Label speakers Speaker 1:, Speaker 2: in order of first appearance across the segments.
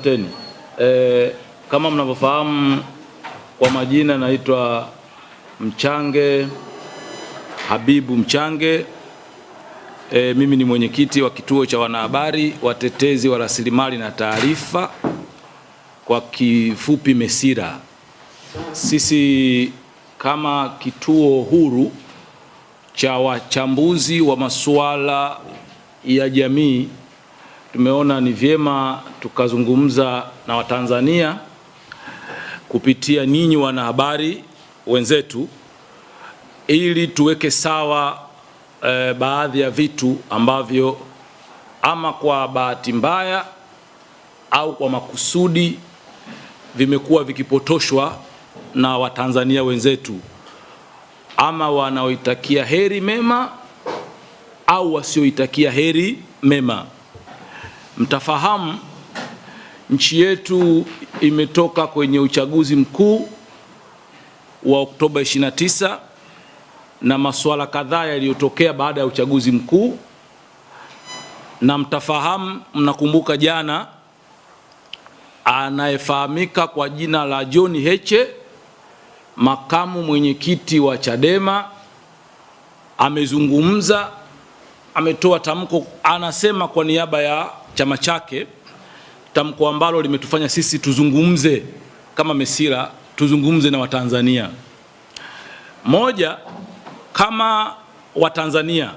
Speaker 1: Asanteni. Kama mnavyofahamu, kwa majina naitwa Mchange Habibu Mchange. Mimi ni mwenyekiti wa kituo cha wanahabari watetezi wa rasilimali na taarifa, kwa kifupi MESIRA. Sisi kama kituo huru cha wachambuzi wa masuala ya jamii tumeona ni vyema tukazungumza na Watanzania kupitia ninyi wanahabari wenzetu, ili tuweke sawa baadhi ya vitu ambavyo ama kwa bahati mbaya au kwa makusudi vimekuwa vikipotoshwa na Watanzania wenzetu, ama wanaoitakia heri mema au wasioitakia heri mema. Mtafahamu nchi yetu imetoka kwenye uchaguzi mkuu wa Oktoba 29 na masuala kadhaa yaliyotokea baada ya uchaguzi mkuu, na mtafahamu, mnakumbuka jana anayefahamika kwa jina la John Heche, makamu mwenyekiti wa Chadema, amezungumza, ametoa tamko, anasema kwa niaba ya chama chake, tamko ambalo limetufanya sisi tuzungumze kama MESIRA, tuzungumze na Watanzania. Moja, kama Watanzania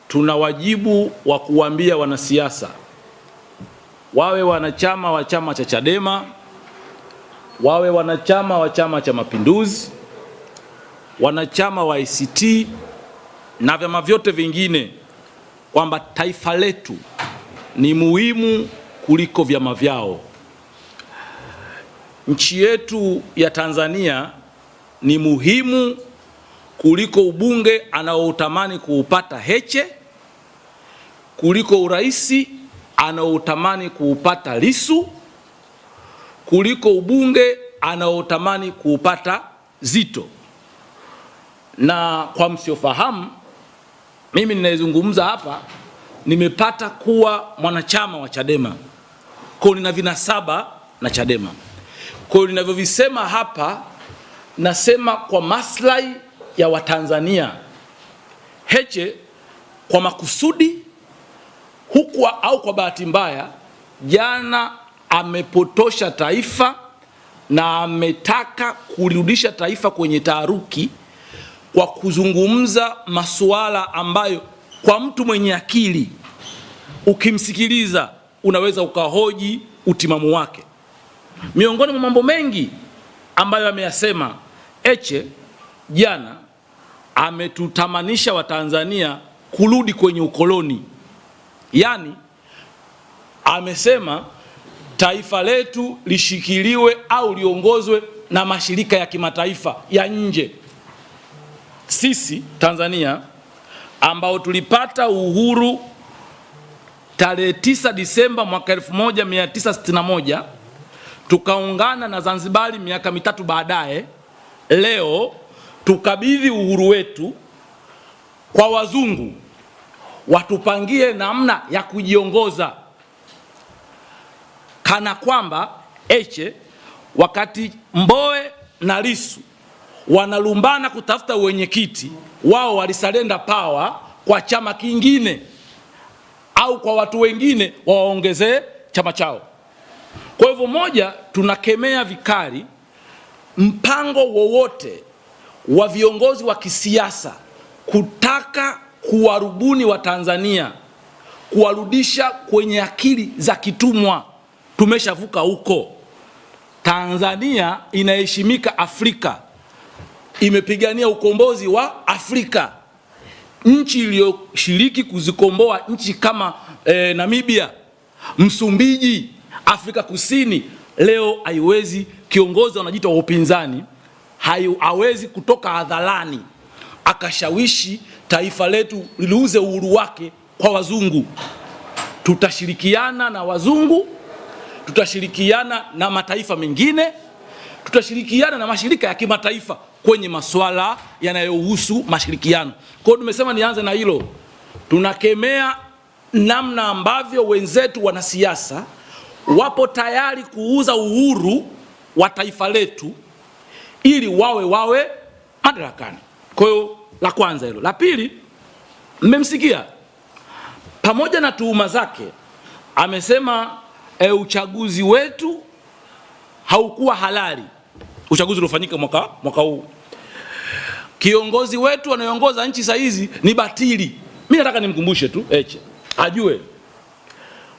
Speaker 1: tuna wajibu wa kuambia wanasiasa, wawe wanachama wa chama cha Chadema, wawe wanachama wa Chama cha Mapinduzi, wanachama wa ACT na vyama vyote vingine, kwamba taifa letu ni muhimu kuliko vyama vyao. Nchi yetu ya Tanzania ni muhimu kuliko ubunge anaoutamani kuupata Heche, kuliko uraisi anaoutamani kuupata Lissu, kuliko ubunge anaoutamani kuupata Zito. Na kwa msiofahamu, mimi ninayezungumza hapa nimepata kuwa mwanachama wa Chadema, kwa nina vinasaba na Chadema. Kwa ninavyovisema hapa, nasema kwa maslahi ya Watanzania. Heche kwa makusudi huku au kwa bahati mbaya, jana amepotosha taifa na ametaka kurudisha taifa kwenye taharuki kwa kuzungumza masuala ambayo kwa mtu mwenye akili ukimsikiliza unaweza ukahoji utimamu wake. Miongoni mwa mambo mengi ambayo ameyasema Heche jana, ametutamanisha Watanzania kurudi kwenye ukoloni. Yaani amesema taifa letu lishikiliwe au liongozwe na mashirika ya kimataifa ya nje. Sisi Tanzania ambao tulipata uhuru tarehe 9 Disemba mwaka 1961, tukaungana na Zanzibari miaka mitatu baadaye, leo tukabidhi uhuru wetu kwa wazungu watupangie namna ya kujiongoza, kana kwamba Heche wakati Mbowe na Lissu wanalumbana kutafuta uwenyekiti, wao walisalenda power kwa chama kingine au kwa watu wengine waongezee chama chao. Kwa hivyo, moja, tunakemea vikali mpango wowote wa viongozi wa kisiasa kutaka kuwarubuni Watanzania, kuwarudisha kwenye akili za kitumwa. Tumeshavuka huko. Tanzania inaheshimika Afrika, imepigania ukombozi wa Afrika. Nchi iliyoshiriki kuzikomboa nchi kama Namibia, Msumbiji, Afrika Kusini, leo haiwezi, kiongozi wanajiita wa upinzani hawezi kutoka hadharani akashawishi taifa letu liuze uhuru wake kwa wazungu. Tutashirikiana na wazungu, tutashirikiana na mataifa mengine, tutashirikiana na mashirika ya kimataifa kwenye masuala yanayohusu mashirikiano. Kwa hiyo tumesema nianze na hilo. Tunakemea namna ambavyo wenzetu wanasiasa wapo tayari kuuza uhuru wa taifa letu ili wawe madarakani. Kwa hiyo la kwanza hilo. La pili, mmemsikia pamoja na tuhuma zake amesema uchaguzi wetu haukuwa halali, uchaguzi uliofanyika mwaka huu. Kiongozi wetu anayeongoza nchi sasa hizi ni batili. Mimi nataka nimkumbushe tu Heche ajue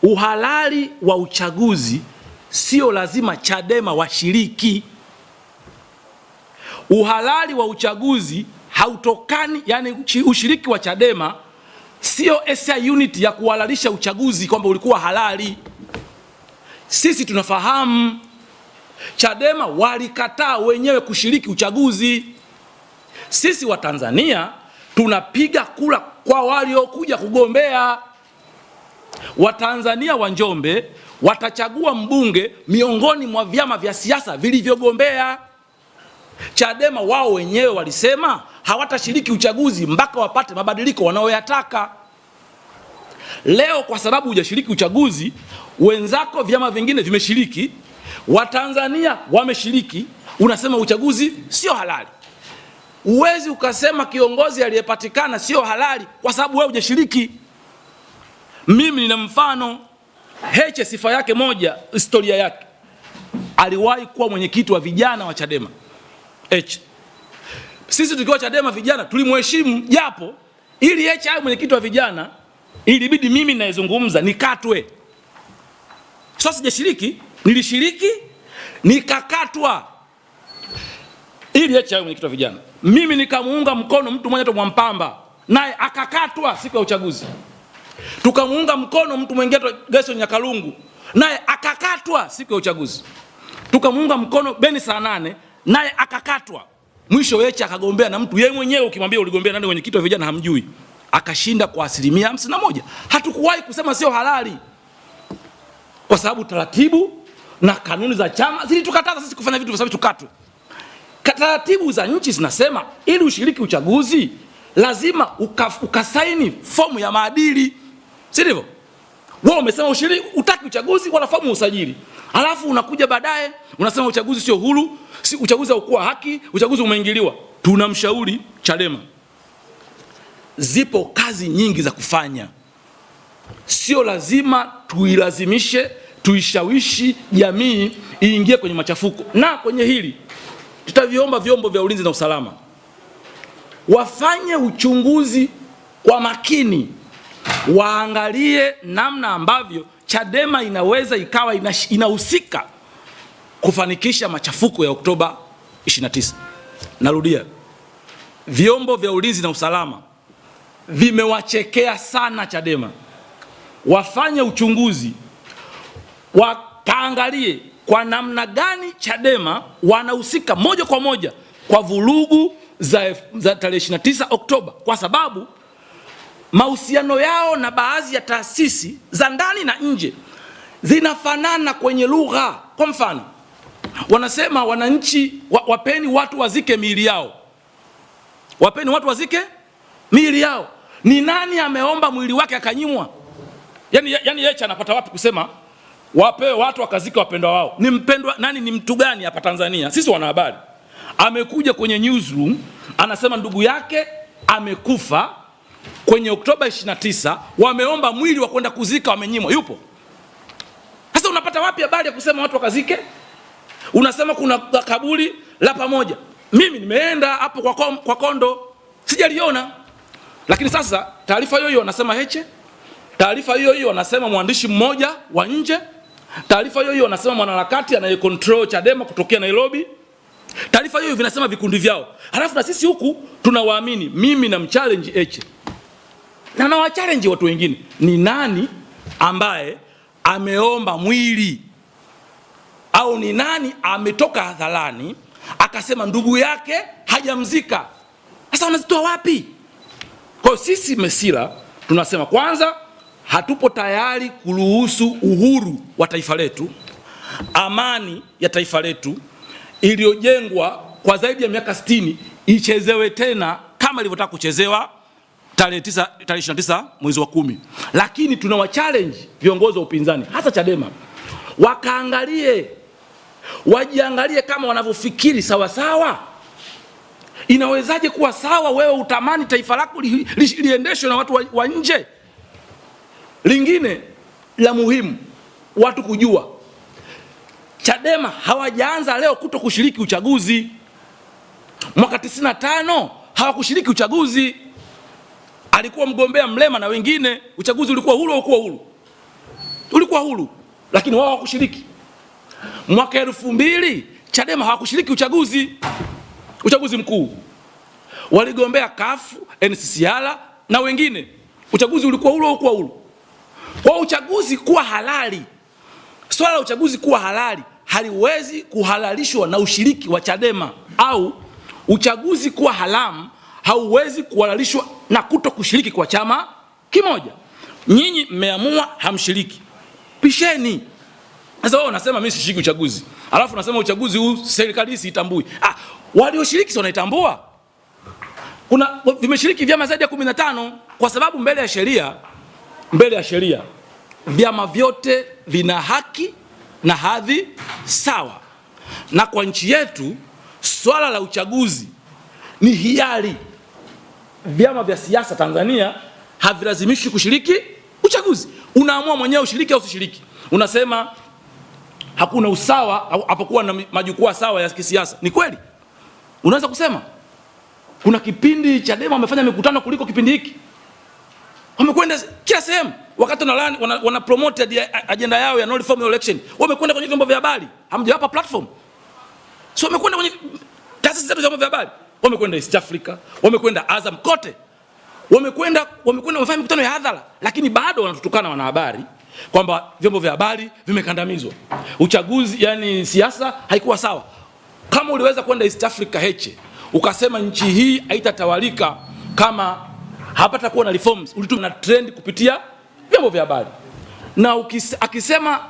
Speaker 1: uhalali wa uchaguzi sio lazima Chadema washiriki. Uhalali wa uchaguzi hautokani, yani ushiriki wa Chadema sio SI unit ya kuhalalisha uchaguzi kwamba ulikuwa halali. Sisi tunafahamu Chadema walikataa wenyewe kushiriki uchaguzi. Sisi wa Tanzania tunapiga kura kwa waliokuja kugombea. Watanzania wa Njombe watachagua mbunge miongoni mwa vyama vya siasa vilivyogombea. Chadema wao wenyewe walisema hawatashiriki uchaguzi mpaka wapate mabadiliko wanaoyataka. Leo kwa sababu hujashiriki uchaguzi, wenzako vyama vingine vimeshiriki, Watanzania wameshiriki, unasema uchaguzi sio halali. Uwezi ukasema kiongozi aliyepatikana sio halali kwa sababu wewe hujashiriki. Mimi nina mfano. Heche sifa yake moja, historia yake, aliwahi kuwa mwenyekiti wa vijana wa Chadema. Heche, sisi tukiwa Chadema vijana tulimheshimu, japo ili Heche awe mwenyekiti wa vijana ilibidi mimi naizungumza nikatwe. Sasa sijashiriki, nilishiriki nikakatwa ili Heche awe mwenyekiti wa vijana. Mimi nikamuunga mkono mtu mmoja anaitwa Mwampamba, naye akakatwa siku ya uchaguzi. Tukamuunga mkono mtu mwingine Gerson Nyakalungu, naye akakatwa siku ya uchaguzi. Tukamuunga mkono Beni Sanane, naye akakatwa. Mwisho Heche akagombea na mtu yeye mwenyewe ukimwambia uligombea nani mwenyekiti wa vijana hamjui. Akashinda kwa 51%. Hatukuwahi kusema sio halali, kwa sababu taratibu na kanuni za chama zilitukataza sisi kufanya vitu kwa sababu tukatwe. Taratibu za nchi zinasema ili ushiriki uchaguzi lazima ukasaini fomu ya maadili, si ndivyo? Wewe umesema utaki uchaguzi wala fomu usajili, alafu unakuja baadaye unasema uchaguzi sio huru, si uchaguzi haukuwa haki, uchaguzi umeingiliwa. Tunamshauri Chadema, zipo kazi nyingi za kufanya, sio lazima tuilazimishe, tuishawishi jamii iingie kwenye machafuko. Na kwenye hili tutaviomba vyombo vya ulinzi na usalama wafanye uchunguzi kwa makini, waangalie namna ambavyo Chadema inaweza ikawa inahusika kufanikisha machafuko ya Oktoba 29. Narudia, vyombo vya ulinzi na usalama vimewachekea sana Chadema. Wafanye uchunguzi, wakaangalie kwa namna gani Chadema wanahusika moja kwa moja kwa vurugu za tarehe 29 Oktoba, kwa sababu mahusiano yao na baadhi ya taasisi za ndani na nje zinafanana kwenye lugha. Kwa mfano, wanasema wananchi wapeni watu wazike miili yao. Wapeni watu wazike miili yao. Ni nani ameomba mwili wake akanyimwa? Yani Heche anapata wapi kusema wapewe watu wakazika wapendwa wao? Ni mpendwa nani? Ni mtu gani hapa Tanzania? Sisi wanahabari. Amekuja kwenye newsroom anasema ndugu yake amekufa kwenye Oktoba 29, wameomba mwili wa kwenda kuzika wamenyimwa. Yupo? Sasa unapata wapi habari ya kusema watu wakazike? Unasema kuna kaburi la pamoja. Mimi nimeenda hapo kwa Kondo, sijaliona. Lakini sasa taarifa hiyo wanasema Heche, taarifa hiyo wanasema mwandishi mmoja wa nje, taarifa hiyo wanasema mwanaharakati anayecontrol Chadema kutokea Nairobi, taarifa hiyo vinasema vikundi vyao. Halafu na sisi huku tunawaamini. Mimi na mchallenge Heche na nawachallenge watu wengine, ni nani ambaye ameomba mwili, au ni nani ametoka hadharani akasema ndugu yake hajamzika? Sasa wanazitoa wapi? Kwa sisi Mesila tunasema kwanza, hatupo tayari kuruhusu uhuru wa taifa letu, amani ya taifa letu iliyojengwa kwa zaidi ya miaka 60 ichezewe tena kama ilivyotaka kuchezewa tarehe 29 mwezi wa 10. Lakini tunawa challenge viongozi wa upinzani hasa Chadema wakaangalie, wajiangalie kama wanavyofikiri sawa sawa. Inawezaje kuwa sawa wewe utamani taifa lako liendeshwe na watu wa nje? Lingine la muhimu watu kujua, Chadema hawajaanza leo kuto kushiriki uchaguzi. Mwaka 95 hawakushiriki uchaguzi. Alikuwa mgombea Mlema na wengine, uchaguzi ulikuwa huru, ulikuwa huru, lakini wao hawakushiriki. Mwaka 2000 Chadema hawakushiriki uchaguzi mkuu. Waligombea CUF, NCCR na wengine, uchaguzi ulikuwa huru. Kwa uchaguzi kuwa halali, swala la uchaguzi kuwa halali haliwezi kuhalalishwa na ushiriki wa Chadema, au uchaguzi kuwa haramu hauwezi kuhalalishwa na kuto kushiriki kwa chama kimoja. Nyinyi mmeamua hamshiriki, pisheni. Sasa wewe unasema mimi sishiriki uchaguzi, alafu unasema uchaguzi huu serikali siitambui. Walioshiriki sio wanaitambua. Kuna vimeshiriki vyama zaidi ya 15, kwa sababu mbele ya sheria vyama vyote vina haki na hadhi sawa. Na kwa nchi yetu swala la uchaguzi ni hiari. Vyama vya siasa Tanzania havilazimishi kushiriki uchaguzi. Unaamua mwenyewe ushiriki au usishiriki. Unasema hakuna usawa hapakuwa na majukwaa sawa ya kisiasa. Ni kweli? Unaweza kusema kuna kipindi Chadema wamefanya mikutano kuliko kipindi hiki? Wamekwenda kila sehemu wakati wana promote agenda yao ya no reform election. Wamekwenda kwenye vyombo vya habari, hamjawapa platform. So wamekwenda kwenye taasisi zetu za vyombo vya habari. Wamekwenda East Africa, wamekwenda Azam, kote. Wamekwenda wamefanya mikutano ya hadhara, lakini bado wanatutukana wanahabari kwamba vyombo vya habari vimekandamizwa. Uchaguzi, yani siasa haikuwa sawa. Kama uliweza kwenda East Africa Heche, ukasema nchi hii haitatawalika kama hapata kuwa na reforms, ulituma trend kupitia vyombo vya habari. Na akisema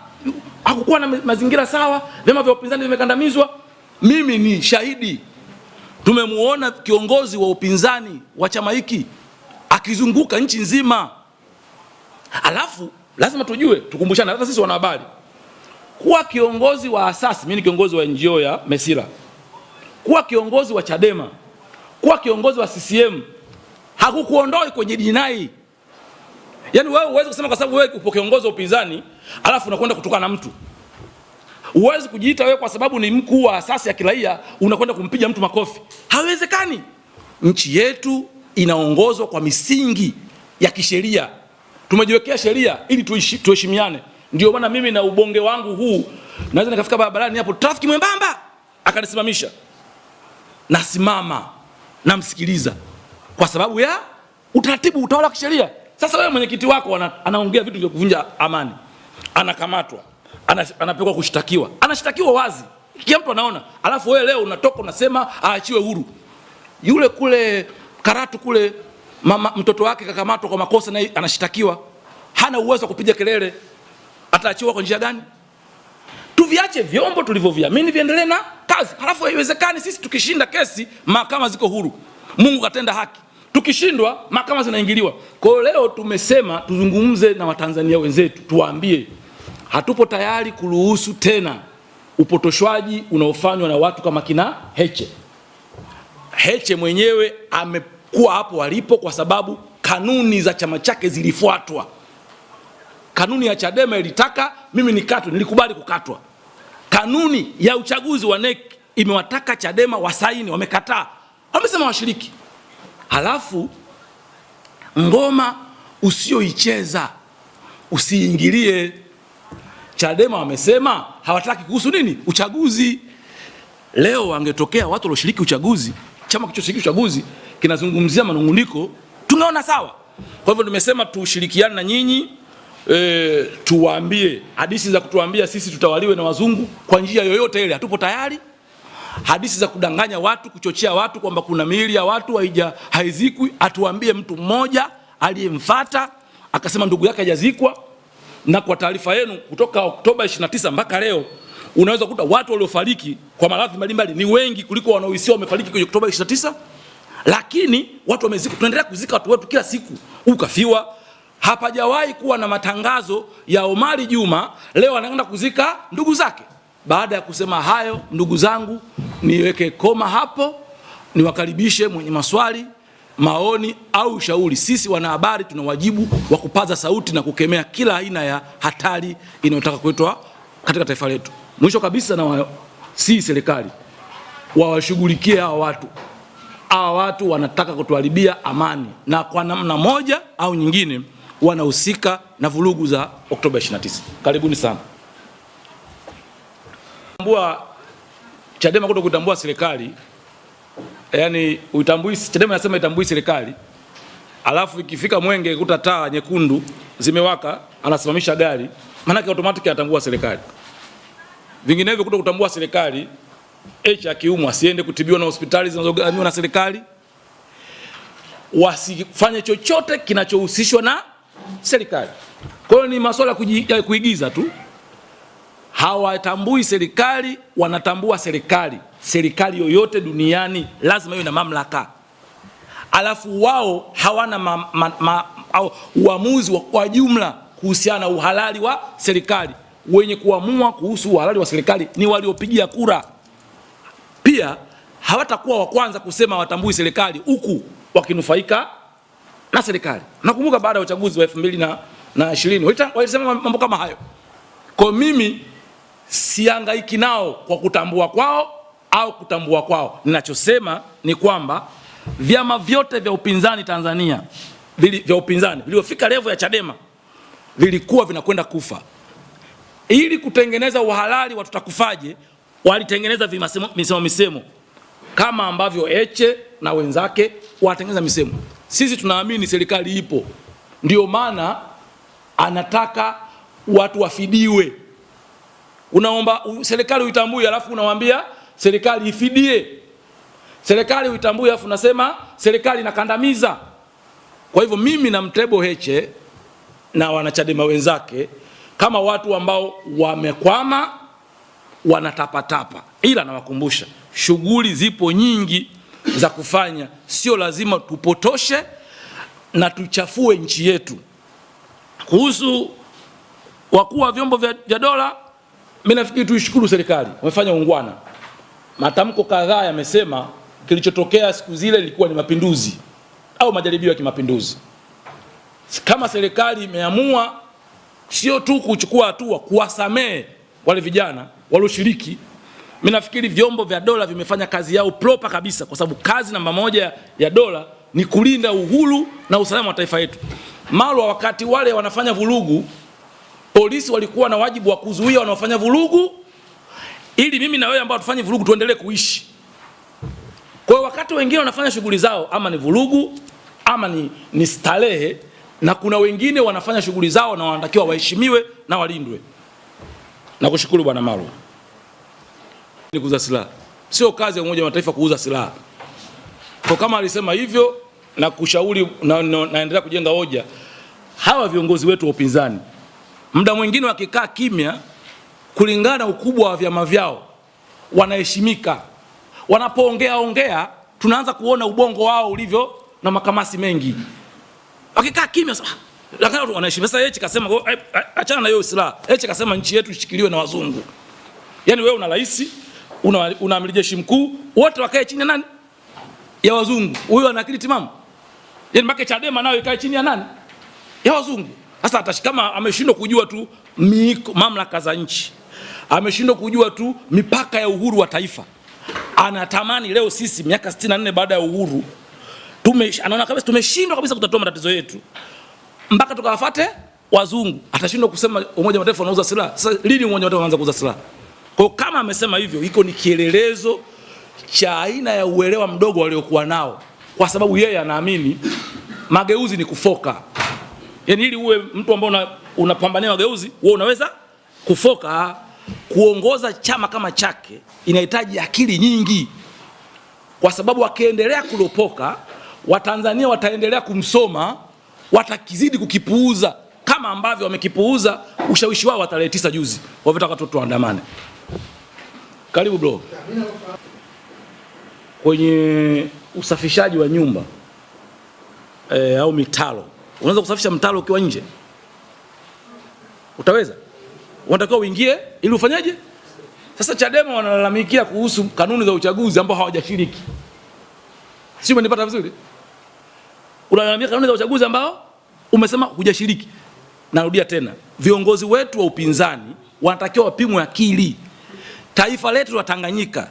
Speaker 1: hakukuwa na mazingira sawa, vyama vya upinzani vimekandamizwa, mimi ni shahidi. Tumemuona kiongozi wa upinzani wa chama hiki akizunguka nchi nzima. Alafu lazima tujue, tukumbushane hata sisi wanahabari, kuwa kiongozi wa asasi, mimi ni kiongozi wa NGO ya Mesira, kuwa kiongozi wa Chadema, kuwa kiongozi wa CCM hakukuondoi kwenye jinai. Yaani wewe uweze kusema kwa sababu wewe upo kiongozi wa upinzani alafu unakwenda kutukana na mtu. Uweze kujiita wewe kwa sababu ni mkuu wa asasi ya kiraia unakwenda kumpiga mtu makofi. Haiwezekani. Nchi yetu inaongozwa kwa misingi ya kisheria. Tumejiwekea sheria ili tuheshimiane. Ndio maana mimi na ubonge wangu huu naweza nikafika barabarani hapo trafiki mwembamba akanisimamisha. Nasimama, namsikiliza kwa sababu ya utaratibu, utawala wa kisheria. Sasa wewe mwenyekiti wako anaongea vitu vya kuvunja amani, anakamatwa, anapelekwa kushtakiwa, anashtakiwa wazi, kila mtu anaona. Alafu wewe leo unatoka unasema aachiwe huru. Yule kule Karatu kule mama mtoto wake kakamatwa kwa makosa na anashtakiwa, hana uwezo wa kupiga kelele, ataachiwa kwa njia gani? Tuviache vyombo tulivyoviamini viendelee na kazi. Halafu haiwezekani sisi tukishinda kesi mahakama ziko huru, Mungu katenda haki. Tukishindwa mahakama zinaingiliwa. Kwa hiyo leo tumesema tuzungumze na Watanzania wenzetu, tuwaambie hatupo tayari kuruhusu tena upotoshwaji unaofanywa na watu kama kina Heche. Heche mwenyewe amekuwa hapo alipo kwa sababu kanuni za chama chake zilifuatwa. Kanuni ya Chadema ilitaka mimi nikatwe, nilikubali kukatwa. Kanuni ya uchaguzi wa NEC imewataka Chadema wasaini, wamekataa. Wamesema washiriki. Halafu ngoma usioicheza usiingilie. Chadema wamesema hawataki kuhusu nini? Uchaguzi. Leo wangetokea watu walioshiriki uchaguzi, chama kilichoshiriki uchaguzi kinazungumzia manunguniko, tunaona sawa. Kwa hivyo tumesema tushirikiane na nyinyi, tuwaambie hadithi za kutuambia sisi tutawaliwe na wazungu kwa njia yoyote ile, hatupo tayari. Hadithi za kudanganya watu, kuchochea watu kwamba kuna miili ya watu haizikwi, atuambie mtu mmoja aliyemfuata akasema ndugu yake hajazikwa. Na kwa taarifa yenu, kutoka Oktoba 29 mpaka leo unaweza kukuta watu waliofariki kwa maradhi mbalimbali ni wengi kuliko wanaohisiwa wamefariki kwenye Oktoba 29. Lakini watu wamezika, tunaendelea kuzika watu wetu kila siku. Ukafiwa, Hapajawahi kuwa na matangazo ya Omari Juma leo anaenda kuzika ndugu zake. Baada ya kusema hayo, ndugu zangu, niweke koma hapo, niwakaribishe mwenye maswali, maoni au ushauri. Sisi wanahabari tuna wajibu wa kupaza sauti na kukemea kila aina ya hatari inayotaka kuletwa katika taifa letu. Mwisho kabisa, na si serikali wawashughulikie hawa watu. Hawa watu wanataka kutuharibia amani na kwa namna moja au nyingine wanahusika na vurugu za Oktoba 29. Karibuni sana. Chadema kuto kutambua serikali, yani uitambui, Chadema nasema itambui serikali, alafu ikifika Mwenge kuta taa nyekundu zimewaka anasimamisha gari, maana yake automatic anatambua serikali. Vinginevyo kuto kutambua serikali, akiumwa asiende kutibiwa na hospitali zinazogharamiwa na serikali, wasifanye chochote kinachohusishwa na serikali. Kwa hiyo ni masuala ya kuigiza tu. Hawatambui serikali, wanatambua serikali. Serikali yoyote duniani lazima iwe na mamlaka. Alafu wao hawana uamuzi wa jumla kuhusiana na uhalali wa serikali. Wenye kuamua kuhusu uhalali wa serikali ni waliopigia kura. Pia hawatakuwa wa kwanza kusema watambui serikali huku wakinufaika na serikali. Nakumbuka baada ya uchaguzi wa 2020 walisema mambo kama hayo. Kwa mimi sihangaiki nao kwa kutambua kwao au kutambua kwao. Ninachosema ni kwamba vyama vyote vya upinzani Tanzania, vya upinzani viliofika level ya Chadema vilikuwa vinakwenda kufa. Ili kutengeneza uhalali wa tutakufaje, walitengeneza misemo kama ambavyo Heche na wenzake watengeneza misemo. Sisi tunaamini serikali ipo, ndio maana anataka watu wafidiwe. Unaomba serikali uitambue, alafu unawaambia serikali ifidie. Serikali uitambue, alafu unasema serikali inakandamiza. Kwa hivyo mimi na mtebo Heche na wanachadema wenzake kama watu ambao wamekwama, wanatapatapa, ila nawakumbusha shughuli zipo nyingi za kufanya, sio lazima tupotoshe na tuchafue nchi yetu. Kuhusu wakuu wa vyombo vya dola, mimi nafikiri tuishukuru serikali, wamefanya ungwana. Matamko kadhaa yamesema kilichotokea siku zile ilikuwa ni mapinduzi au majaribio ya kimapinduzi. Kama serikali imeamua sio tu kuchukua hatua kuwasamehe wale vijana walioshiriki, mimi nafikiri vyombo vya dola vimefanya kazi yao proper kabisa, kwa sababu kazi namba moja ya dola ni kulinda uhuru na usalama wa taifa letu. Malwa, wakati wale wanafanya vurugu, polisi walikuwa na wajibu wa kuzuia wanaofanya vurugu, ili mimi na wewe ambao tufanye vurugu tuendelee kuishi. Kwa hiyo wakati wengine wanafanya shughuli zao, ama ni vurugu ama ni starehe, na kuna wengine wanafanya shughuli zao na wanatakiwa waheshimiwe na walindwe. Nakushukuru Bwana Malwa. Ni kuuza silaha, sio kazi ya Umoja wa Mataifa kuuza silaha. Kwa kama alisema hivyo, na kushauri naendelea kujenga hoja, hawa viongozi wetu wa upinzani muda mwingine wakikaa kimya kulingana ukubwa wa vyama vyao wanaheshimika. Wanapoongea tunaanza kuona ubongo wao ulivyo na makamasi mengi. Wakikaa kimya lakini wanaheshimika. Sasa Heche kasema achana na hiyo silaha. Heche kasema nchi yetu ishikiliwe na wazungu. Yaani wewe una rais, una amiri jeshi mkuu, wote wakae chini ya nani? Ya wazungu. Huyo ana akili timamu? Yaani mpaka Chadema nayo ikae chini ya nani? Ya wazungu. Sasa kama ameshindwa kujua tu mamlaka za nchi, ameshindwa kujua tu mipaka ya uhuru wa taifa, anatamani leo sisi miaka 64 baada ya uhuru anaona kabisa tumeshindwa kabisa kutatua matatizo yetu, mpaka tukawafuate wazungu. Atashindwa kusema Umoja wa Mataifa unauza silaha. Sasa lini Umoja wa Mataifa unaanza kuuza silaha? Kwa kama amesema hivyo, iko ni kielelezo cha aina ya uelewa mdogo waliokuwa nao, kwa sababu yeye anaamini mageuzi ni kufoka. Yaani ili uwe mtu ambaye unapambania mageuzi, wewe unaweza kufoka. Kuongoza chama kama chake inahitaji akili nyingi, kwa sababu akiendelea kulopoka, Watanzania wataendelea kumsoma, watakizidi kukipuuza kama ambavyo wamekipuuza ushawishi wao wa tarehe 9 juzi walitaka watoto waandamane. Karibu bro. Kwenye usafishaji wa nyumba au mitalo, Unaweza kusafisha mtaro ukiwa nje? Utaweza? Unatakiwa uingie ili ufanyaje? Sasa Chadema wanalalamikia kuhusu kanuni za uchaguzi ambao hawajashiriki. Sio, umenipata vizuri? Unalalamikia kanuni za uchaguzi ambao umesema hujashiriki. Narudia tena, viongozi wetu wa upinzani wanatakiwa wapimwe akili. Taifa letu la Tanganyika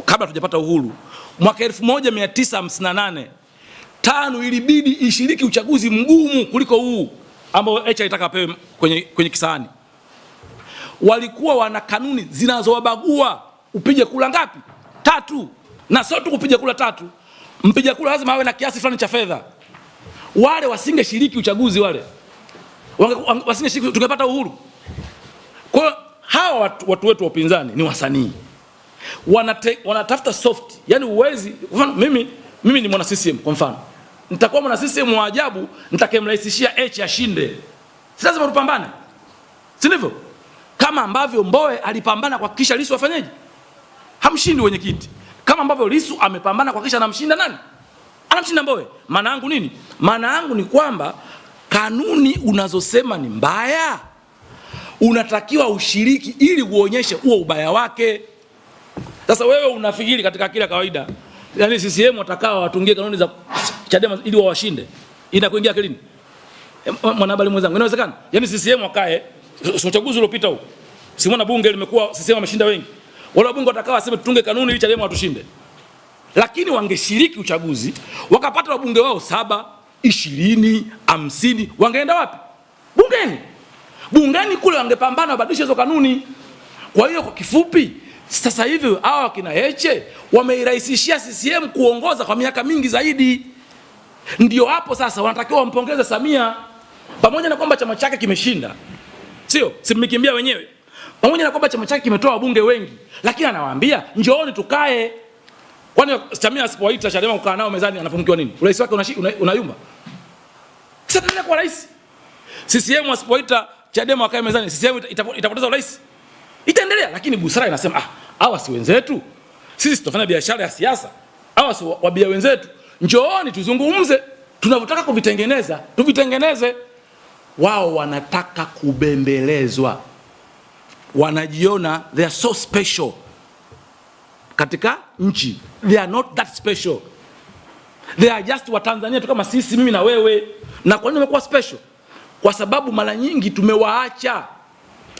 Speaker 1: kabla tujapata uhuru mwaka 1958 tano ilibidi ishiriki uchaguzi mgumu kuliko huu ambao Heche alitaka apewe kwenye kisahani. Walikuwa wana kanuni zinazowabagua. Upige kula ngapi? 3. Na sio tu kupiga kula 3. Mpiga kula lazima awe na kiasi fulani cha fedha. Wale wasingeshiriki uchaguzi, wale wasingeshiriki, tungepata uhuru. Kwa hawa watu wetu wa upinzani ni wasanii. Wanatafuta soft. Yaani uwezi, mimi ni mwana CCM kwa mfano. Nitakuwa mwana CCM wa ajabu, nitakayemrahisishia Heche ashinde. Si lazima tupambane. Si ndivyo? Kama ambavyo Mbowe alipambana kuhakikisha Lissu afanyeje? Hamshindi wenye kiti. Kama ambavyo Lissu amepambana kuhakikisha anamshinda nani? Anamshinda Mbowe. Maana yangu nini? Maana yangu ni kwamba kanuni unazosema ni mbaya, unatakiwa ushiriki ili uonyeshe huo ubaya wake. Sasa wewe unafikiri katika kila kawaida, yani CCM watakao watungie kanuni za Chadema ili wawashinde, inakuingia akilini? Mwanahabari mwenzangu, inawezekana? Yani CCM wakae, uchaguzi uliopita huo, Simona bunge limekuwa CCM ameshinda wengi, wale wabunge watakao waseme tutunge kanuni ili Chadema watushinde. Lakini wangeshiriki uchaguzi, wakapata wabunge wao 7, 20, 50, wangeenda wapi? Bungeni. Bungeni kule wangepambana wabadilishe hizo kanuni. Kwa hiyo kwa kifupi, sasa hivi hawa kina Heche wameirahisishia CCM kuongoza kwa miaka mingi zaidi. Ndio hapo sasa wanatakiwa wampongeze Samia, pamoja na kwamba chama chake kimeshinda. Sio, simkimbia wenyewe. Pamoja na kwamba chama chake kimetoa wabunge wengi, lakini anawaambia njooni tukae. Kwani Samia asipowaita Chadema kukaa nao mezani anapungukiwa nini? Rais wake unayumba. Sasa ndio kwa rais. CCM asipoita Chadema wakae mezani, CCM itapoteza rais. Itaendelea, lakini busara inasema hawa si wenzetu. Sisi tutafanya biashara ya siasa. Hawa si wabia wenzetu. Njooni tuzungumze. Tunavyotaka kuvitengeneza, tuvitengeneze. Wao wanataka kubembelezwa. Wanajiona they are so special katika nchi. They are not that special. They are just wa Tanzania tu kama sisi, mimi na wewe. Na kwa nini wamekuwa special? Kwa sababu mara nyingi tumewaacha.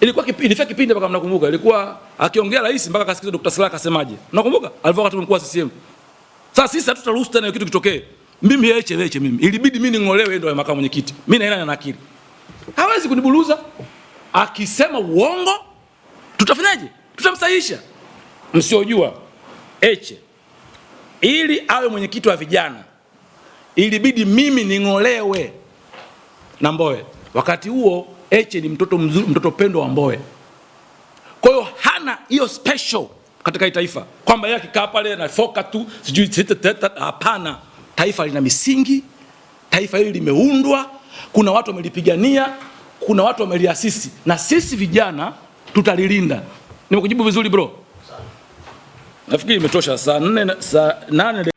Speaker 1: Ilifika kipindi mpaka mnakumbuka, ilikuwa akiongea rais mpaka kasikiza Dr. Slaa akasemaje. Unakumbuka? Alivyokuwa katibu mkuu wa CCM. Sasa sisi hatutaruhusu tena kitu kitokee. Mimi Heche mimi. Ilibidi mimi ningolewe ndio makamu mwenyekiti. Mimi na akili. Hawezi kunibuluza. Akisema uongo, tutafanyaje? Tutamsahihisha. Msiojua Heche ili awe mwenyekiti wa vijana, ilibidi mimi ningolewe na Mbowe. Wakati huo Heche ni mtoto mzuri, mtoto pendo wa Mbowe. Kwa hiyo hana hiyo special katika taifa kwamba yeye akikaa pale na foka tu sijui. Hapana, taifa lina misingi, taifa hili limeundwa, kuna watu wamelipigania, kuna watu wameliasisi, na sisi vijana tutalilinda. Nimekujibu vizuri bro? Nafikiri imetosha. Saa 8